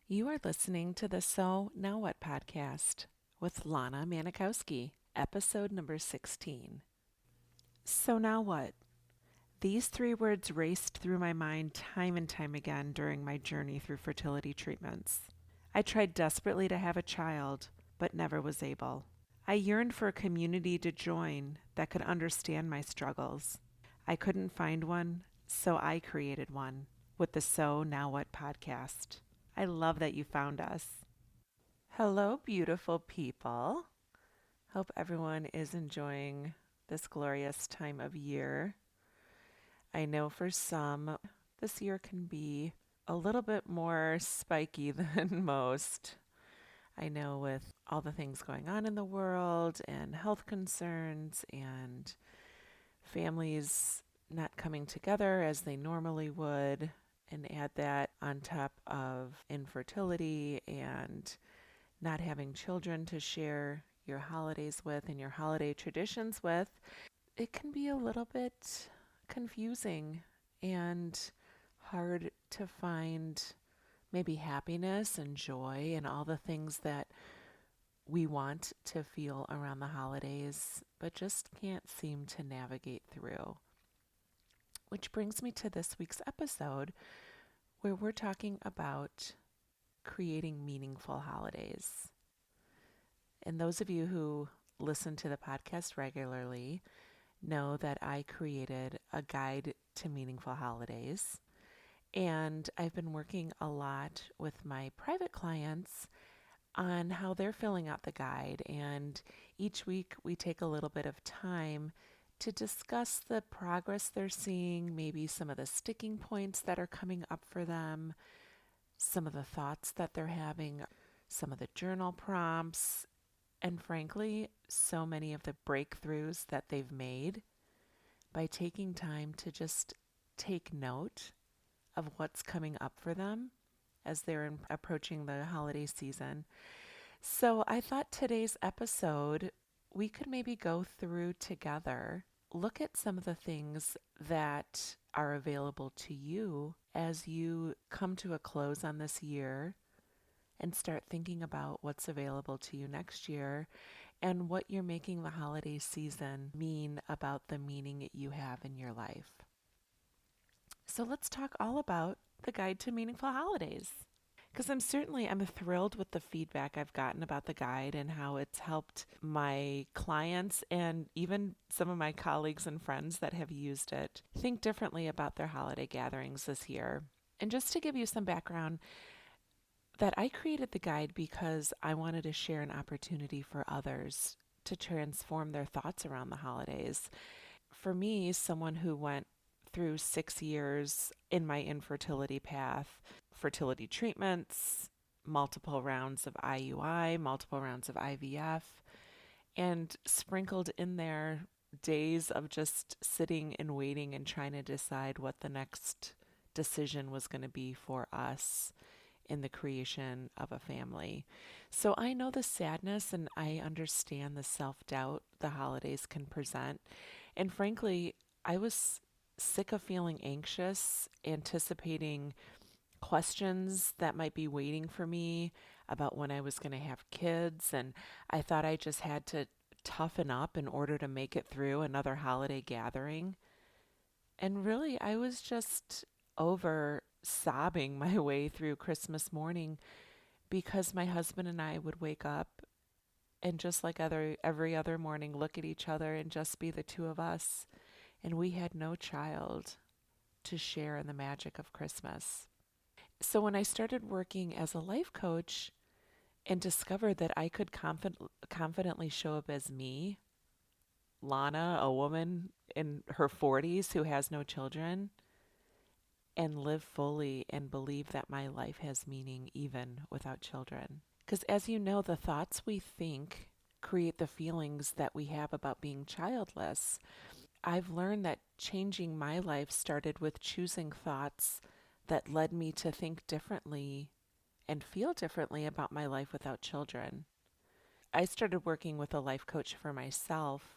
You are listening to the So Now What podcast with Lana Manikowski, episode number 16. So now what? These three words raced through my mind time and time again during my journey through fertility treatments. I tried desperately to have a child, but never was able. I yearned for a community to join that could understand my struggles. I couldn't find one, so I created one with the So Now What podcast. I love that you found us. Hello, beautiful people. Hope everyone is enjoying this glorious time of year. I know for some, this year can be a little bit more spiky than most. I know with all the things going on in the world and health concerns and families not coming together as they normally would, and add that on top of infertility and not having children to share your holidays with and your holiday traditions with, it can be a little bit confusing and hard to find maybe happiness and joy and all the things that we want to feel around the holidays, but just can't seem to navigate through. Which brings me to this week's episode where we're talking about creating meaningful holidays. And those of you who listen to the podcast regularly know that I created a guide to meaningful holidays. And I've been working a lot with my private clients on how they're filling out the guide. And each week we take a little bit of time to discuss the progress they're seeing, maybe some of the sticking points that are coming up for them, some of the thoughts that they're having, some of the journal prompts, and frankly, so many of the breakthroughs that they've made by taking time to just take note of what's coming up for them as they're approaching the holiday season. So I thought today's episode, we could maybe go through together, look at some of the things that are available to you as you come to a close on this year and start thinking about what's available to you next year and what you're making the holiday season mean about the meaning you have in your life. So let's talk all about the Guide to Meaningful Holidays. Because I'm thrilled with the feedback I've gotten about the guide and how it's helped my clients and even some of my colleagues and friends that have used it think differently about their holiday gatherings this year. And just to give you some background, that I created the guide because I wanted to share an opportunity for others to transform their thoughts around the holidays. For me, someone who went through 6 years in my infertility path, fertility treatments, multiple rounds of IUI, multiple rounds of IVF, and sprinkled in there days of just sitting and waiting and trying to decide what the next decision was going to be for us in the creation of a family. So I know the sadness and I understand the self-doubt the holidays can present. And frankly, I was sick of feeling anxious, anticipating questions that might be waiting for me about when I was going to have kids. And I thought I just had to toughen up in order to make it through another holiday gathering. And really, I was just over sobbing my way through Christmas morning because my husband and I would wake up and just like every other morning look at each other and just be the two of us. And we had no child to share in the magic of Christmas. So when I started working as a life coach and discovered that I could confidently show up as me, Lana, a woman in her 40s who has no children, and live fully and believe that my life has meaning even without children. Because as you know, the thoughts we think create the feelings that we have about being childless. I've learned that changing my life started with choosing thoughts that led me to think differently and feel differently about my life without children. I started working with a life coach for myself.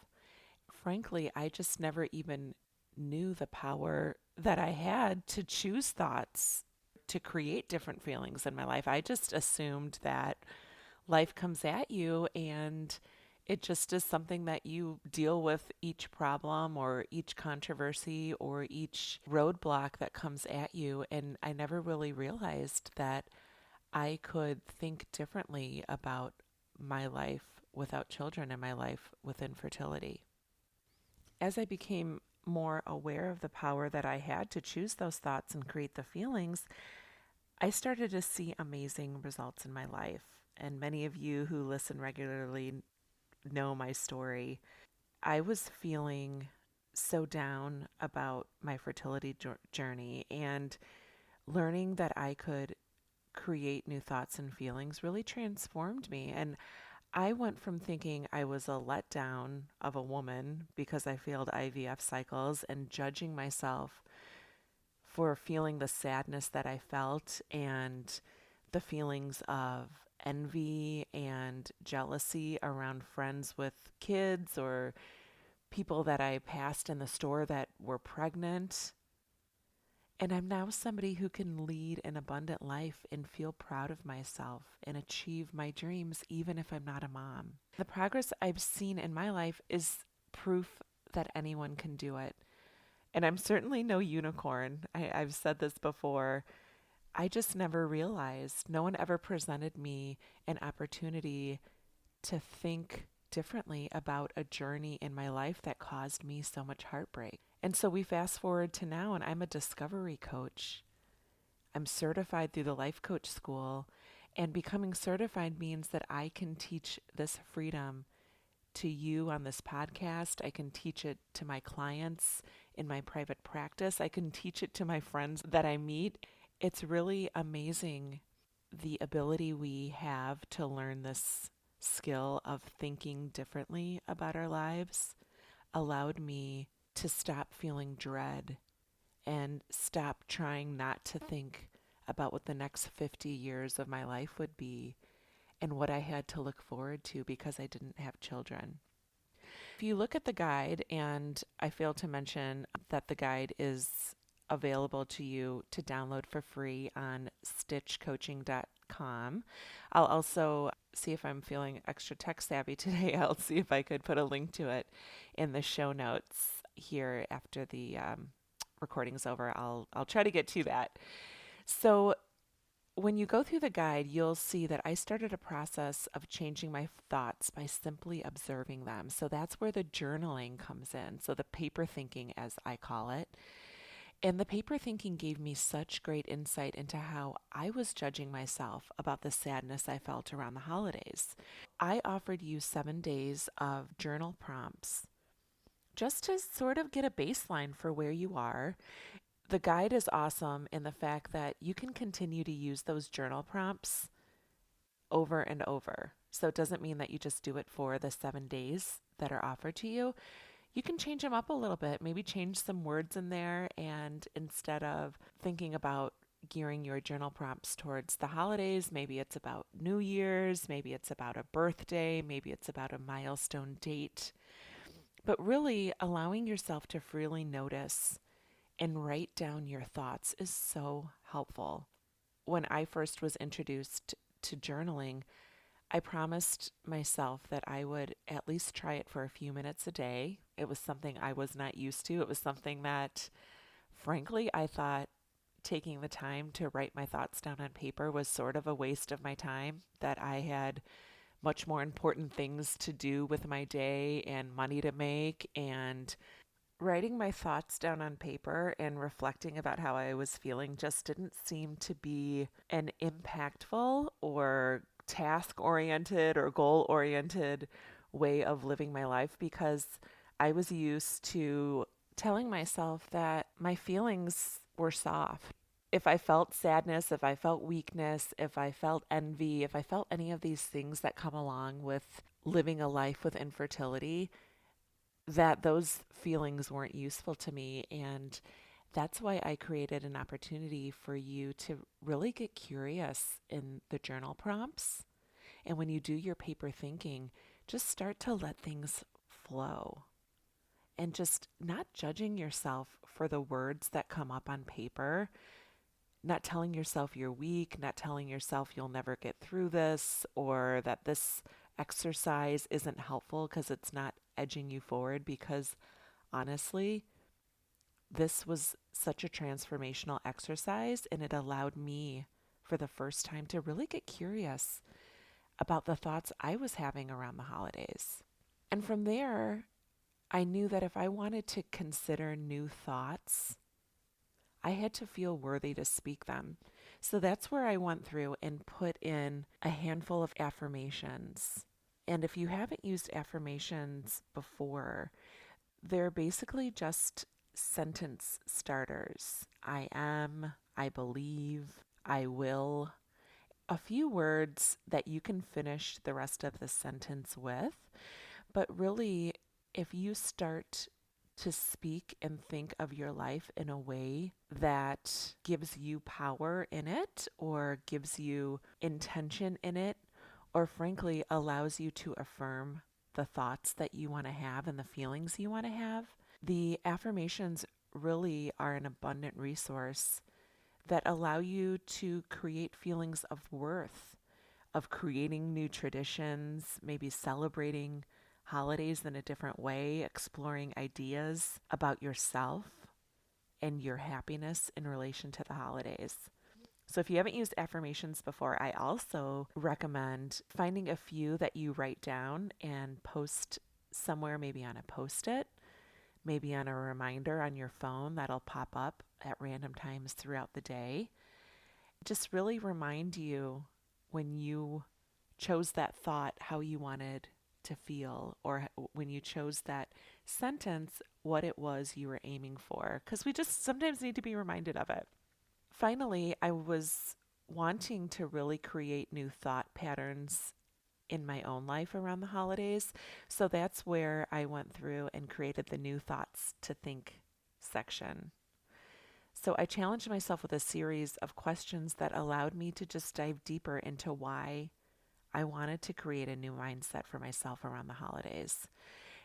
Frankly, I just never even knew the power that I had to choose thoughts, to create different feelings in my life. I just assumed that life comes at you and it just is something that you deal with each problem or each controversy or each roadblock that comes at you. And I never really realized that I could think differently about my life without children and my life with infertility. As I became more aware of the power that I had to choose those thoughts and create the feelings, I started to see amazing results in my life. And many of you who listen regularly know my story. I was feeling so down about my fertility journey, and learning that I could create new thoughts and feelings really transformed me. And I went from thinking I was a letdown of a woman because I failed IVF cycles and judging myself for feeling the sadness that I felt and the feelings of envy and jealousy around friends with kids or people that I passed in the store that were pregnant. And I'm now somebody who can lead an abundant life and feel proud of myself and achieve my dreams, even if I'm not a mom. The progress I've seen in my life is proof that anyone can do it. And I'm certainly no unicorn. I've said this before. I just never realized, no one ever presented me an opportunity to think differently about a journey in my life that caused me so much heartbreak. And so we fast forward to now, and I'm a discovery coach. I'm certified through the Life Coach School, and becoming certified means that I can teach this freedom to you on this podcast. I can teach it to my clients in my private practice. I can teach it to my friends that I meet. It's really amazing the ability we have to learn this skill of thinking differently about our lives allowed me to stop feeling dread and stop trying not to think about what the next 50 years of my life would be and what I had to look forward to because I didn't have children. If you look at the guide, and I failed to mention that the guide is available to you to download for free on stitchcoaching.com. I'll also see if I'm feeling extra tech savvy today. I'll see if I could put a link to it in the show notes here after the recording's over. I'll try to get to that. So when you go through the guide, you'll see that I started a process of changing my thoughts by simply observing them. So that's where the journaling comes in. So the paper thinking, as I call it. And the paper thinking gave me such great insight into how I was judging myself about the sadness I felt around the holidays. I offered you 7 days of journal prompts just to sort of get a baseline for where you are. The guide is awesome in the fact that you can continue to use those journal prompts over and over. So it doesn't mean that you just do it for the 7 days that are offered to you. You can change them up a little bit, maybe change some words in there, and instead of thinking about gearing your journal prompts towards the holidays, maybe it's about New Year's, maybe it's about a birthday, maybe it's about a milestone date. But really allowing yourself to freely notice and write down your thoughts is so helpful. When I first was introduced to journaling, I promised myself that I would at least try it for a few minutes a day. It was something I was not used to. It was something that, frankly, I thought taking the time to write my thoughts down on paper was sort of a waste of my time, that I had much more important things to do with my day and money to make. And writing my thoughts down on paper and reflecting about how I was feeling just didn't seem to be an impactful or task oriented or goal oriented way of living my life, because I was used to telling myself that my feelings were soft. If I felt sadness, if I felt weakness, if I felt envy, if I felt any of these things that come along with living a life with infertility, that those feelings weren't useful to me. And that's why I created an opportunity for you to really get curious in the journal prompts. And when you do your paper thinking, just start to let things flow and just not judging yourself for the words that come up on paper. not telling yourself you're weak, not telling yourself you'll never get through this, or that this exercise isn't helpful because it's not edging you forward. Because honestly, this was such a transformational exercise, and it allowed me for the first time to really get curious about the thoughts I was having around the holidays. And from there, I knew that if I wanted to consider new thoughts, I had to feel worthy to speak them. So that's where I went through and put in a handful of affirmations. And if you haven't used affirmations before, they're basically just sentence starters. I am, I believe, I will. A few words that you can finish the rest of the sentence with. But really, if you start to speak and think of your life in a way that gives you power in it, or gives you intention in it, or frankly allows you to affirm the thoughts that you want to have and the feelings you want to have, the affirmations really are an abundant resource that allow you to create feelings of worth, of creating new traditions, maybe celebrating holidays in a different way, exploring ideas about yourself and your happiness in relation to the holidays. So, if you haven't used affirmations before, I also recommend finding a few that you write down and post somewhere, maybe on a post it, maybe on a reminder on your phone that'll pop up at random times throughout the day. Just really remind you when you chose that thought how you wanted to feel, or when you chose that sentence, what it was you were aiming for, because we just sometimes need to be reminded of it. Finally, I was wanting to really create new thought patterns in my own life around the holidays. So that's where I went through and created the new thoughts to think section. So I challenged myself with a series of questions that allowed me to just dive deeper into why I wanted to create a new mindset for myself around the holidays.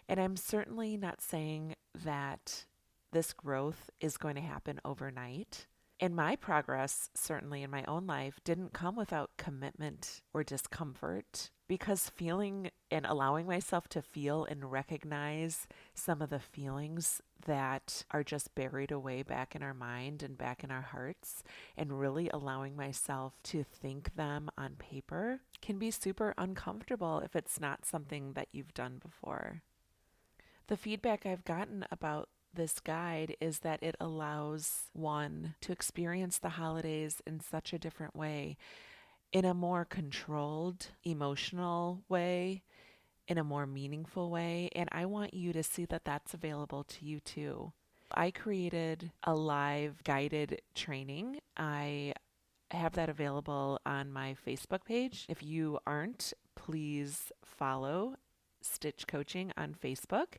And I'm certainly not saying that this growth is going to happen overnight. And my progress, certainly in my own life, didn't come without commitment or discomfort, because feeling and allowing myself to feel and recognize some of the feelings that are just buried away back in our mind and back in our hearts, and really allowing myself to think them on paper can be super uncomfortable if it's not something that you've done before. The feedback I've gotten about this guide is that it allows one to experience the holidays in such a different way, in a more controlled, emotional way, in a more meaningful way. And I want you to see that that's available to you too. I created a live guided training. I have that available on my Facebook page. If you aren't, please follow Stitch Coaching on Facebook.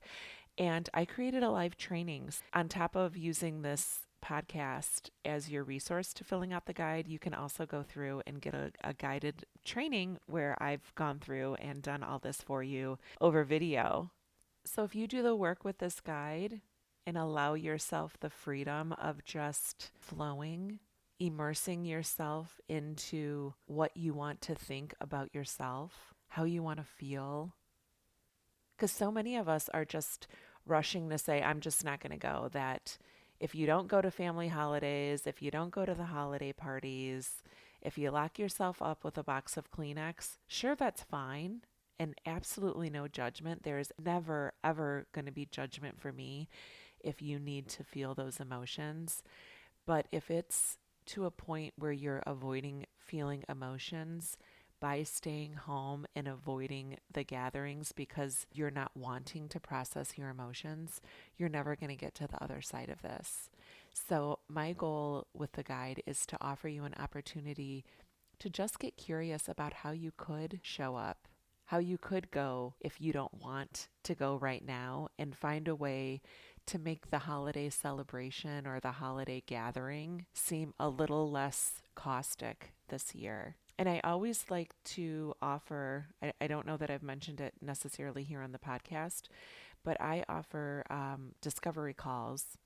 And I created a live training. On top of using this podcast as your resource to filling out the guide, you can also go through and get a guided training where I've gone through and done all this for you over video. So if you do the work with this guide and allow yourself the freedom of just flowing, immersing yourself into what you want to think about yourself, how you want to feel, because so many of us are just rushing to say, I'm just not going to go. That if you don't go to family holidays, if you don't go to the holiday parties, if you lock yourself up with a box of Kleenex, sure, that's fine. And absolutely no judgment. There's never, ever going to be judgment for me if you need to feel those emotions. But if it's to a point where you're avoiding feeling emotions, by staying home and avoiding the gatherings because you're not wanting to process your emotions, you're never going to get to the other side of this. So, my goal with the guide is to offer you an opportunity to just get curious about how you could show up, how you could go if you don't want to go right now, and find a way to make the holiday celebration or the holiday gathering seem a little less caustic this year. And I always like to offer, I don't know that I've mentioned it necessarily here on the podcast, but I offer discovery calls.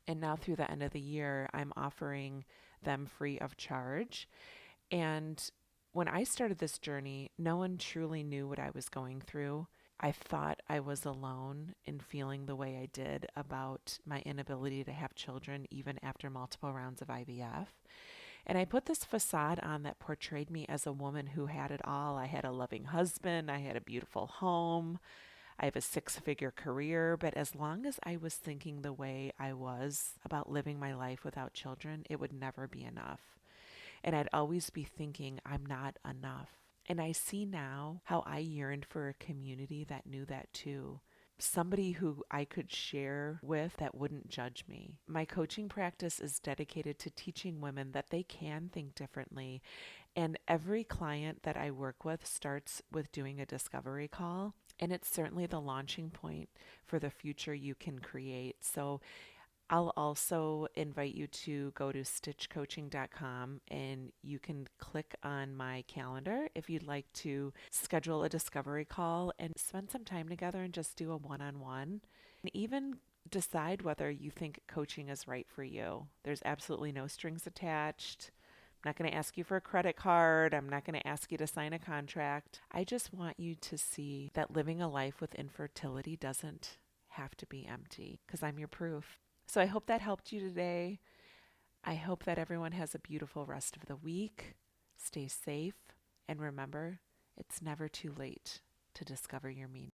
And now through the end of the year, I'm offering them free of charge. And when I started this journey, no one truly knew what I was going through. I thought I was alone in feeling the way I did about my inability to have children, even after multiple rounds of IVF. And I put this facade on that portrayed me as a woman who had it all. I had a loving husband, I had a beautiful home, I have a 6-figure career. But as long as I was thinking the way I was about living my life without children, it would never be enough. And I'd always be thinking, I'm not enough. And I see now how I yearned for a community that knew that too. Somebody who I could share with that wouldn't judge me. My coaching practice is dedicated to teaching women that they can think differently. And every client that I work with starts with doing a discovery call. And it's certainly the launching point for the future you can create. So I'll also invite you to go to stitchcoaching.com and you can click on my calendar if you'd like to schedule a discovery call and spend some time together and just do a one-on-one. And even decide whether you think coaching is right for you. There's absolutely no strings attached. I'm not going to ask you for a credit card. I'm not going to ask you to sign a contract. I just want you to see that living a life with infertility doesn't have to be empty, because I'm your proof. So I hope that helped you today. I hope that everyone has a beautiful rest of the week. Stay safe, and remember, it's never too late to discover your meaning.